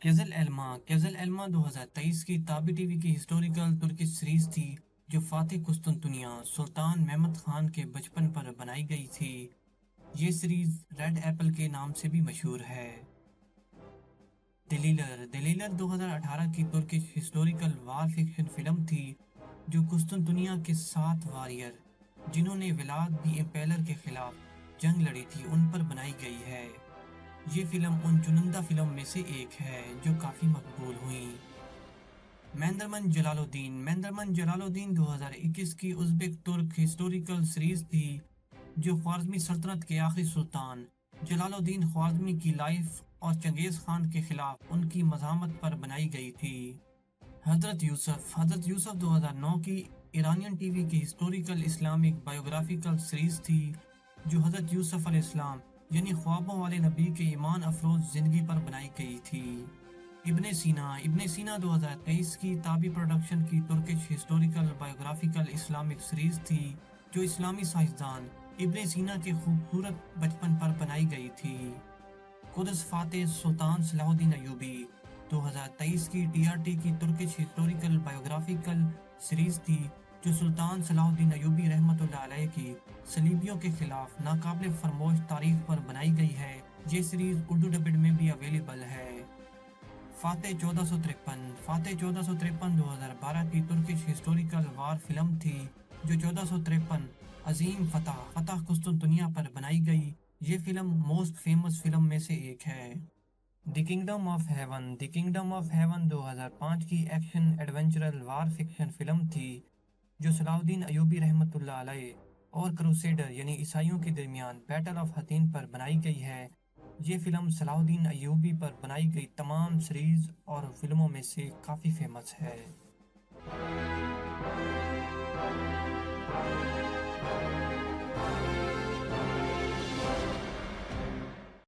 کیزل ایلما 2023 کی تابی T V کی historical Turkish series تھی جو فاتح قسطنطنیہ سلطان محمد خان کے بچپن پر بنائی گئی تھی۔ یہ سیریز ریڈ ایپل کے نام سے بھی مشہور ہے۔ دلیلر 2018 کی ترکش ہسٹوریکل وار فکشن فلم تھی جو قسطنطنیہ کے 7 واریر جنہوں نے ولاد دی امپیلر کے خلاف جنگ لڑی تھی ان پر بنائی گئی ہے۔ یہ فلم ان چنندہ فلم میں سے ایک ہے جو کافی مقبول ہوئیں۔ مہندرمن جلال الدین 2021 کی ازبک ترک ہسٹوریکل سیریز تھی جو خوارزمی سلطنت کے آخری سلطان جلال الدین خوارزمی کی لائف اور چنگیز خان کے خلاف ان کی مزاحمت پر بنائی گئی تھی۔ حضرت یوسف 2009 کی ایرانین ٹی وی کی ہسٹوریکل اسلامک بایوگرافیکل سیریز تھی جو حضرت یوسف علیہ السلام یعنی خوابوں والے نبی کے ایمان افروز زندگی پر بنائی گئی تھی۔ ابن سینا 2023 کی تابی پروڈکشن کی Turkish historical biographical Islamic series تھی جو اسلامی سائنسدان ابن سینا کے خوبصورت بچپن پر بنائی گئی تھی۔ قدس فاتح سلطان صلاح الدین ایوبی 2023 کی ٹی آر ٹی کی ترکش ہسٹوریکل بایوگرافیکل سیریز تھی جو سلطان صلاح الدین ایوبی رحمۃ اللہ علیہ کی صلیبیوں کے خلاف ناقابل فراموش تاریخ پر بنائی گئی ہے۔ یہ سیریز اردو ڈبڈ میں بھی اویلیبل ہے۔ فاتح 1453 2012 کی ترکش ہسٹوریکل وار فلم تھی جو 1453 عظیم فتح قسطنطنیہ پر بنائی گئی۔ یہ فلم موسٹ فیمس فلم میں سے ایک ہے۔ دی کنگڈم آف ہیون 2005 کی ایکشن ایڈونچرل وار فکشن فلم تھی جو صلاح الدین ایوبی رحمۃ اللہ علیہ اور کروسیڈر یعنی عیسائیوں کے درمیان بیٹل آف حطین پر بنائی گئی ہے۔ یہ فلم صلاح الدین ایوبی پر بنائی گئی تمام سیریز اور فلموں میں سے کافی فیمس ہے۔